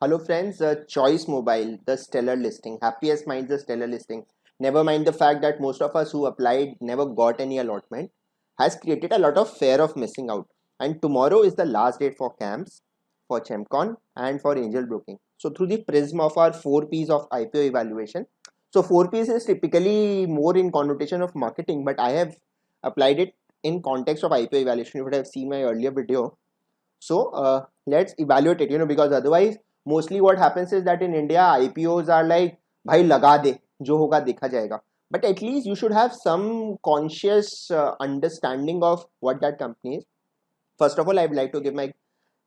Hello friends, Choice Mobile, the stellar listing. Happiest minds the stellar listing. Never mind the fact that most of us who applied never got any allotment has created a lot of fear of missing out. And tomorrow is the last date for CAMS, for ChemCon and for angel broking. So through the prism of our 4Ps of IPO evaluation. So 4Ps is typically more in connotation of marketing, but I have applied it in context of IPO evaluation. You would have seen my earlier video. So let's evaluate it, because otherwise mostly what happens is that in India IPOs are like bhai laga de jo hoga dekha jayega, but at least you should have some conscious understanding of what that company is. First of all, I would like to give my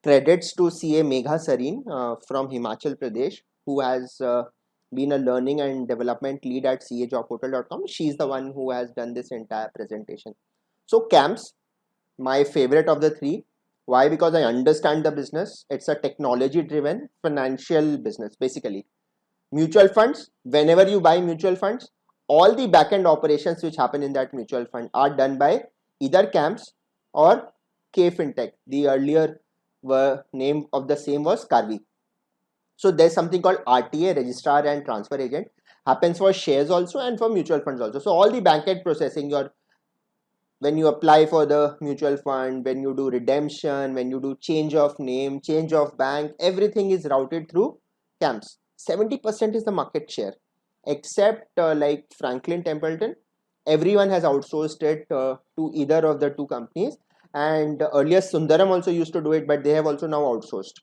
credits to CA Megha Sareen from Himachal Pradesh, who has been a learning and development lead at cajobportal.com. She's the one who has done this entire presentation. So CAMS, my favorite of the three. Why? Because I understand the business. It's a technology driven financial business basically. Mutual funds, whenever you buy mutual funds, all the back end operations which happen in that mutual fund are done by either CAMS or KFintech. The earlier name of the same was Karvi. So there's something called RTA, registrar and transfer agent, happens for shares also and for mutual funds also. So all the bank end processing, your when you apply for the mutual fund, when you do redemption, when you do change of name, change of bank, everything is routed through CAMS. 70% is the market share, except like Franklin Templeton. Everyone has outsourced it to either of the two companies. And earlier Sundaram also used to do it, but they have also now outsourced.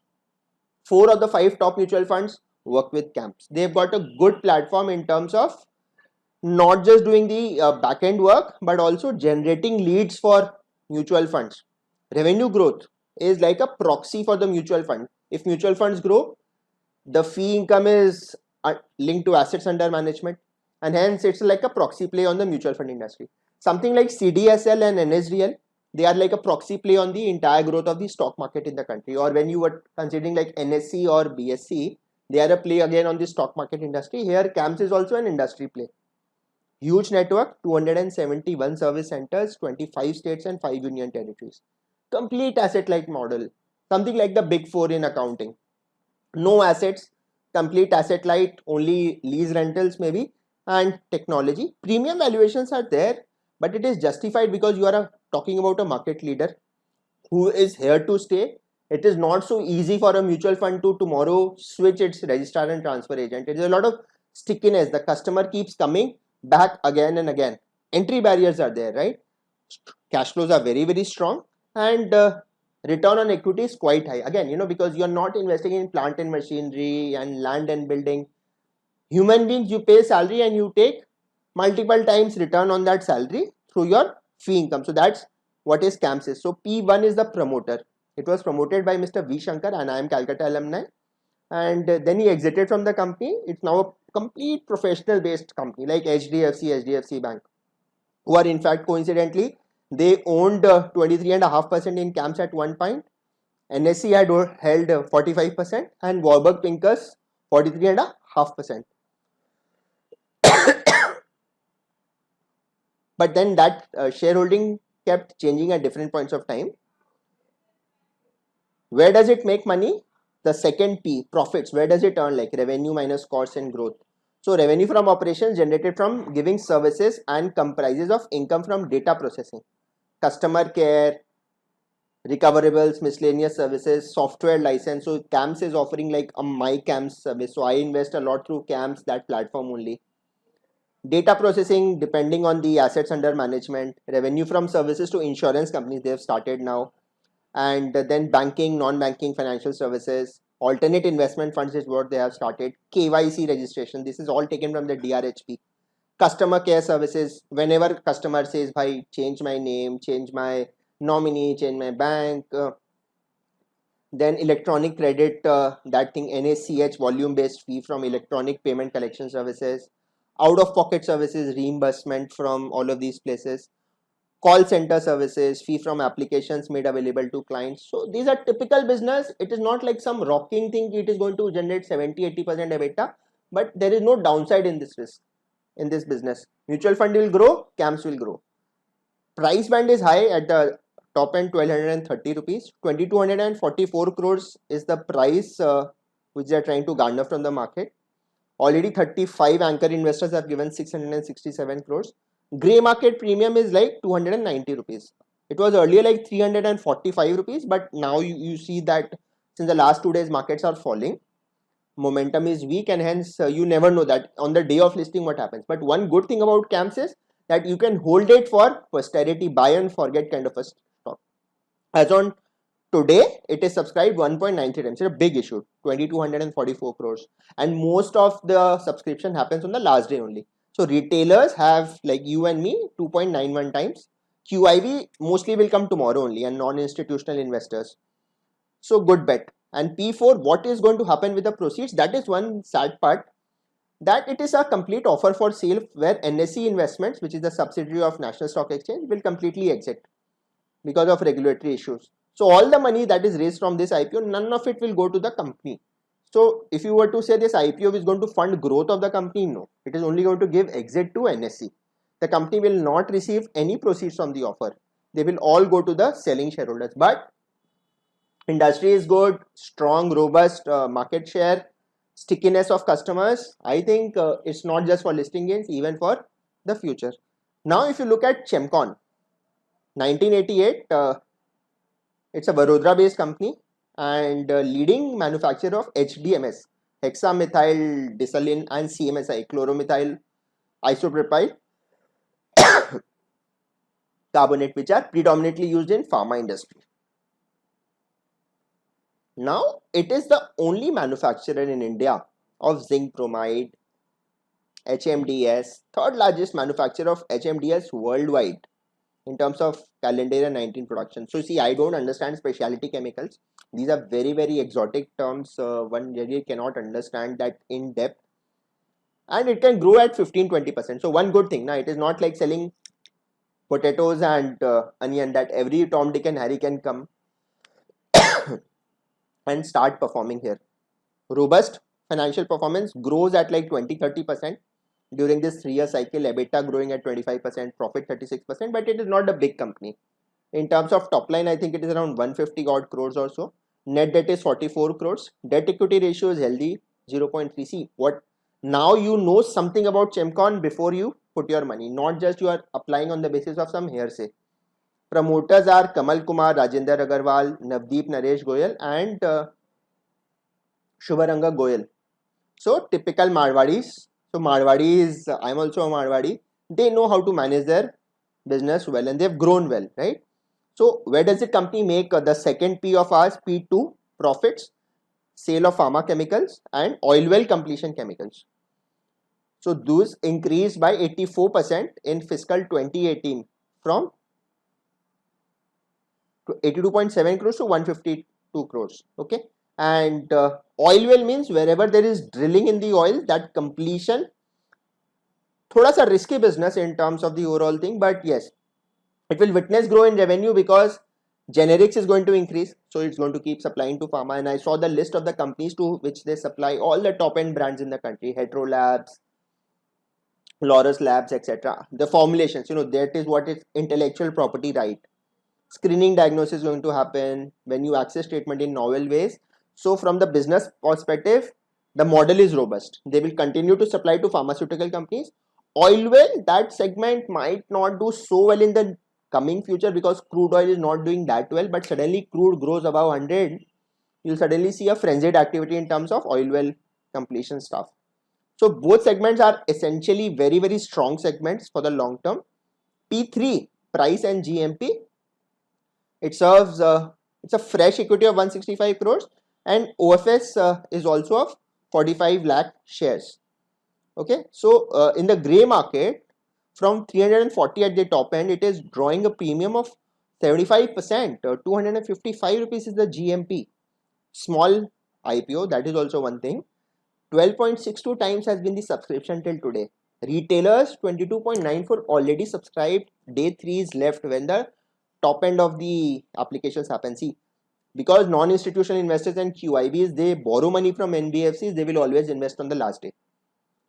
4 of the 5 top mutual funds work with CAMS. They've got a good platform in terms of not just doing the back end work, but also generating leads for mutual funds. Revenue growth is like a proxy for the mutual fund. If mutual funds grow, the fee income is linked to assets under management, and hence it's like a proxy play on the mutual fund industry. Something like CDSL and NSDL, they are like a proxy play on the entire growth of the stock market in the country. Or when you were considering like NSE or BSE, they are a play again on the stock market industry. Here CAMS is also an industry play. Huge network, 271 service centers, 25 states and 5 union territories. Complete asset-light model, something like the big four in accounting. No assets, complete asset-light, only lease rentals maybe, and technology. Premium valuations are there, but it is justified because you are talking about a market leader who is here to stay. It is not so easy for a mutual fund to tomorrow switch its registrar and transfer agent. It is a lot of stickiness. The customer keeps coming back again and again. Entry barriers are there, right? Cash flows are very, very strong, and return on equity is quite high. Again, because you're not investing in plant and machinery and land and building. Human beings, you pay salary and you take multiple times return on that salary through your fee income. So that's what is CAMS is. So P1 is the promoter. It was promoted by Mr. V. Shankar, and I am Calcutta alumni. And then he exited from the company. It's now a complete professional based company like HDFC Bank, who are in fact coincidentally, they owned 23.5% in CAMS at one point. NSE had held 45% and Warburg Pincus 43.5%. But then that shareholding kept changing at different points of time. Where does it make money? The second P, profits. Where does it earn? Like revenue minus costs and growth. So revenue from operations generated from giving services and comprises of income from data processing, customer care, recoverables, miscellaneous services, software license. So CAMS is offering like a My CAMS service. So I invest a lot through CAMS, that platform only. Data processing depending on the assets under management, revenue from services to insurance companies they have started now, and then banking, non-banking financial services, alternate investment funds is what they have started, KYC registration, this is all taken from the DRHP. Customer care services, whenever customer says bhai change my name, change my nominee, change my bank, then electronic credit, that thing NACH, volume based fee from electronic payment collection services, out of pocket services, reimbursement from all of these places, call center services, fee from applications made available to clients. So these are typical business. It is not like some rocking thing. It is going to generate 70-80% EBITDA, but there is no downside in this risk, in this business. Mutual fund will grow, CAMS will grow. Price band is high at the top end, 1230 rupees. 2244 crores is the price which they are trying to garner from the market. Already 35 anchor investors have given 667 crores. Grey market premium is like 290 rupees. It was earlier like 345 rupees, but now you see that since the last 2 days markets are falling, momentum is weak, and hence you never know that on the day of listing what happens. But one good thing about CAMS is that you can hold it for posterity, buy and forget kind of a stock. As on today, it is subscribed 1.93 times. It's a big issue, 2244 crores, and most of the subscription happens on the last day only. So retailers have, like you and me, 2.91 times. QIB mostly will come tomorrow only, and non-institutional investors. So good bet. And P4, what is going to happen with the proceeds? That is one sad part, that it is a complete offer for sale where NSE Investments, which is a subsidiary of National Stock Exchange, will completely exit because of regulatory issues. So all the money that is raised from this IPO, none of it will go to the company. So if you were to say this IPO is going to fund growth of the company, no, it is only going to give exit to NSE. The company will not receive any proceeds from the offer. They will all go to the selling shareholders. But industry is good, strong, robust market share, stickiness of customers. I think it's not just for listing gains, even for the future. Now, if you look at Chemcon, 1988, it's a Vadodara-based company and leading manufacturer of HDMS, hexamethyl disalin, and CMSI, chloromethyl isopropyl carbonate, which are predominantly used in pharma industry. Now, it is the only manufacturer in India of zinc bromide, HMDS, third largest manufacturer of HMDS worldwide in terms of calendar year 19 production. So see, I don't understand specialty chemicals. These are very, very exotic terms. One really cannot understand that in depth. And it can grow at 15-20%. So one good thing, now it is not like selling potatoes and onion that every Tom, Dick and Harry can come and start performing here. Robust financial performance, grows at like 20-30% during this 3-year cycle. EBITDA growing at 25%, profit 36%, but it is not a big company. In terms of top line, I think it is around 150 odd crores or so. Net debt is 44 crores. Debt equity ratio is healthy, 0.3. What now you know something about Chemcon before you put your money, not just you are applying on the basis of some hearsay. Promoters are Kamal Kumar, Rajendra Agarwal, Navdeep Naresh Goyal, and Shubharanga Goyal. So typical Marwadis. So Marwadis, I'm also a Marwadi. They know how to manage their business well, and they've grown well, right? So where does the company make the second P of ours, P2, profits, sale of pharma chemicals and oil well completion chemicals. So those increased by 84% in fiscal 2018 from 82.7 crores to 152 crores. Okay. And oil well means wherever there is drilling in the oil, that completion, thoda sa risky business in terms of the overall thing, but yes, it will witness grow in revenue because generics is going to increase, so it's going to keep supplying to pharma. And I saw the list of the companies to which they supply, all the top end brands in the country, Hetero Labs, Laurus Labs, etc. The formulations, that is what is intellectual property right. Screening diagnosis is going to happen when you access treatment in novel ways. So from the business perspective, the model is robust. They will continue to supply to pharmaceutical companies. Oil well, that segment might not do so well in the coming future because crude oil is not doing that well, but suddenly crude grows above 100, you'll suddenly see a frenzied activity in terms of oil well completion stuff. So both segments are essentially very, very strong segments for the long term. P3, price and GMP, it serves, it's a fresh equity of 165 crores and OFS is also of 45 lakh shares. Okay, so in the grey market, from 340 at the top end, it is drawing a premium of 75%. 255 rupees is the GMP. Small IPO, that is also one thing. 12.62 times has been the subscription till today. Retailers 22.94 already subscribed. Day 3 is left when the top end of the applications happen. See, because non-institutional investors and QIBs, they borrow money from NBFCs, they will always invest on the last day.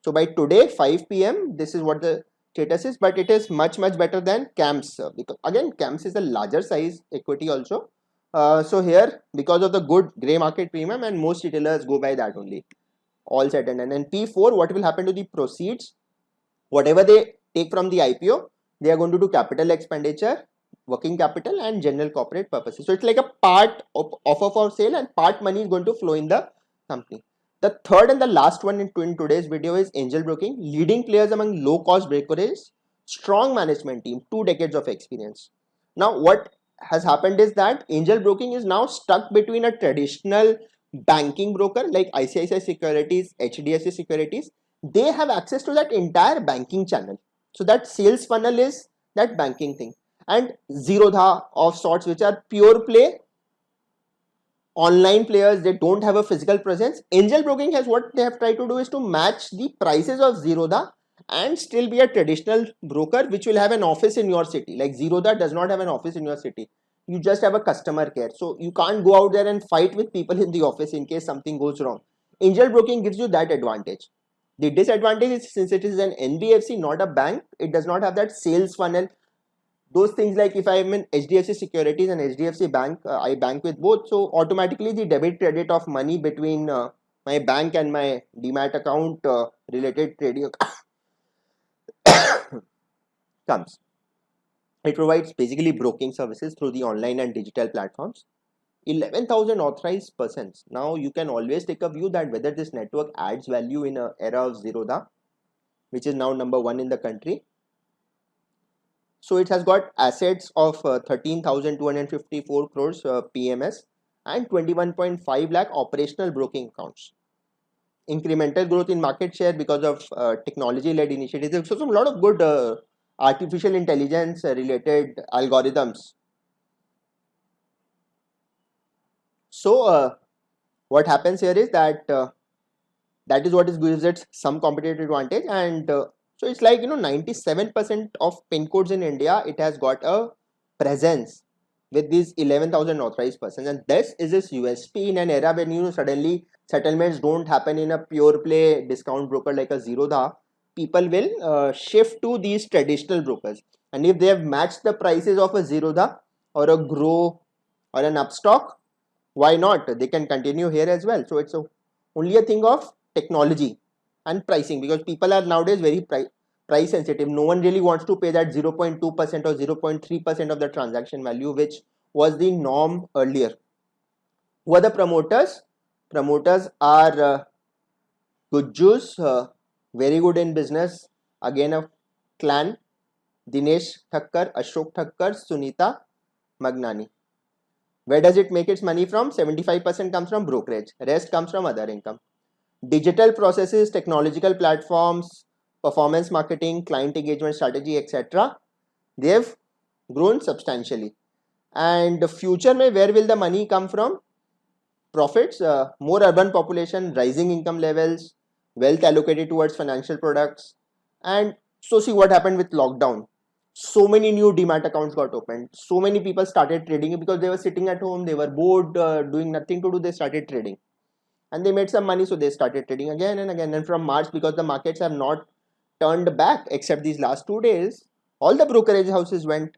So by today 5 PM, this is what the status is, but it is much better than CAMS because again CAMS is a larger size equity also, So here, because of the good grey market premium, and most retailers go by that only. All set and done. And P4, what will happen to the proceeds? Whatever they take from the IPO, they are going to do capital expenditure, working capital, and general corporate purposes. So it's like a part of offer for sale, and part money is going to flow in the company. The third and the last one in today's video is angel broking. Leading players among low cost brokerages, strong management team, 2 decades of experience. Now, what has happened is that angel broking is now stuck between a traditional banking broker like ICICI Securities, HDFC Securities. They have access to that entire banking channel. So that sales funnel is that banking thing. And Zerodha of sorts, which are pure play online players, they don't have a physical presence. Angel broking has, what they have tried to do is to match the prices of Zerodha and still be a traditional broker which will have an office in your city. Like Zerodha does not have an office in your city. You just have a customer care. So you can't go out there and fight with people in the office in case something goes wrong. Angel broking gives you that advantage. The disadvantage is, since it is an NBFC, not a bank, it does not have that sales funnel. Those things, like if I am in HDFC Securities and HDFC Bank, I bank with both. So automatically the debit credit of money between my bank and my Demat account related trading comes. It provides basically broking services through the online and digital platforms. 11,000 authorized persons. Now you can always take a view that whether this network adds value in an era of Zerodha, which is now number 1 in the country. So it has got assets of 13,254 crores PMS and 21.5 lakh operational broking accounts. Incremental growth in market share because of technology-led initiatives. So some lot of good artificial intelligence related algorithms. So what happens here is that that is what gives it some competitive advantage. And so it's like 97% of pin codes in India, it has got a presence with these 11,000 authorized persons, and this is its USP in an era when suddenly settlements don't happen in a pure play discount broker like a Zerodha. People will shift to these traditional brokers, and if they have matched the prices of a Zerodha or a Grow or an Upstock, why not? They can continue here as well. So it's only a thing of technology and pricing, because people are nowadays very price sensitive. No one really wants to pay that 0.2% or 0.3% of the transaction value, which was the norm earlier. Who are the promoters? Promoters are good Jews, very good in business, again a clan: Dinesh Thakkar, Ashok Thakkar, Sunita Magnani. Where does it make its money from? 75% comes from brokerage, rest comes from other income. Digital processes, technological platforms, performance marketing, client engagement strategy, etc. They have grown substantially. And the future, where will the money come from? Profits, more urban population, rising income levels, wealth allocated towards financial products. And so see what happened with lockdown. So many new Demat accounts got opened. So many people started trading because they were sitting at home, they were bored, doing nothing to do, they started trading. And they made some money, so they started trading again and again. And from March, because the markets have not turned back except these last 2 days, all the brokerage houses went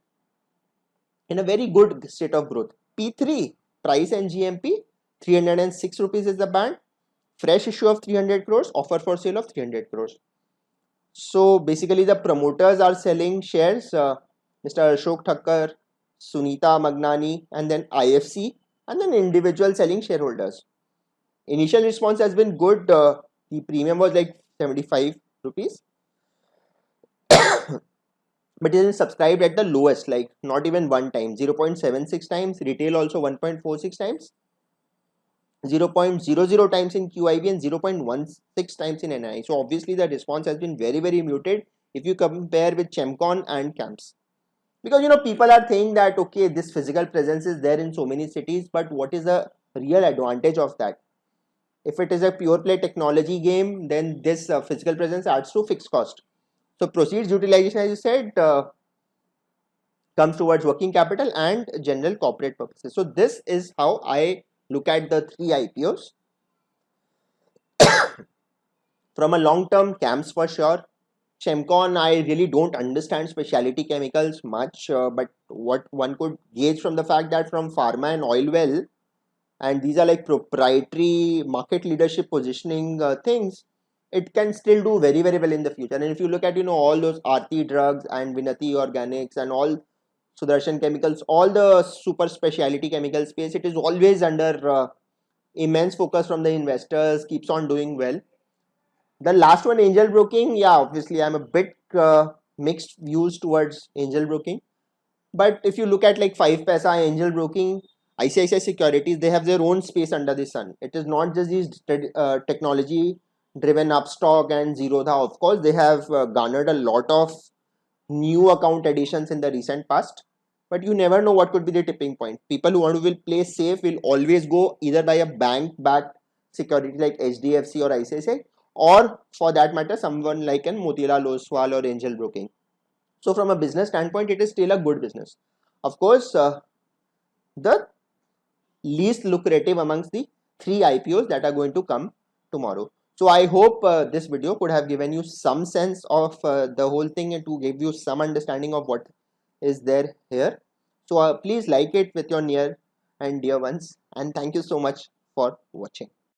in a very good state of growth. P3, price and GMP, 306 rupees is the band. Fresh issue of 300 crores, offer for sale of 300 crores. So basically the promoters are selling shares, Mr. Ashok Thakkar, Sunita Magnani, and then IFC, and then individual selling shareholders. Initial response has been good. The premium was like 75 rupees. But it is subscribed at the lowest, like not even 1 time, 0.76 times, retail also 1.46 times, 0.00 times in QIB, and 0.16 times in NI. So obviously the response has been very, very muted if you compare with Chemcon and CAMS. Because people are saying that okay, this physical presence is there in so many cities, but what is the real advantage of that? If it is a pure play technology game, then this physical presence adds to fixed cost. So proceeds utilization, as you said, comes towards working capital and general corporate purposes. So this is how I look at the 3 IPOs. From a long term, CAMS for sure. Chemcon, I really don't understand specialty chemicals much, but what one could gauge from the fact that from pharma and oil well, and these are like proprietary market leadership positioning things, it can still do very very well in the future. And if you look at all those Aarti drugs and Vinati Organics and all Sudarshan Chemicals, all the super specialty chemical space, it is always under immense focus from the investors, keeps on doing well. The last one, angel broking, yeah, obviously I'm a bit mixed views towards angel broking. But if you look at like 5paisa, angel broking, ICICI Securities, they have their own space under the sun. It is not just these technology driven Upstock and Zerodha. Of course, they have garnered a lot of new account additions in the recent past. But you never know what could be the tipping point. People who want to will play safe will always go either by a bank-backed security like HDFC or ICICI, or for that matter, someone like an Motilal Oswal or angel broking. So from a business standpoint, it is still a good business. Of course, the least lucrative amongst the 3 IPOs that are going to come tomorrow. So I hope this video could have given you some sense of the whole thing and to give you some understanding of what is there here. So please like it with your near and dear ones, and thank you so much for watching.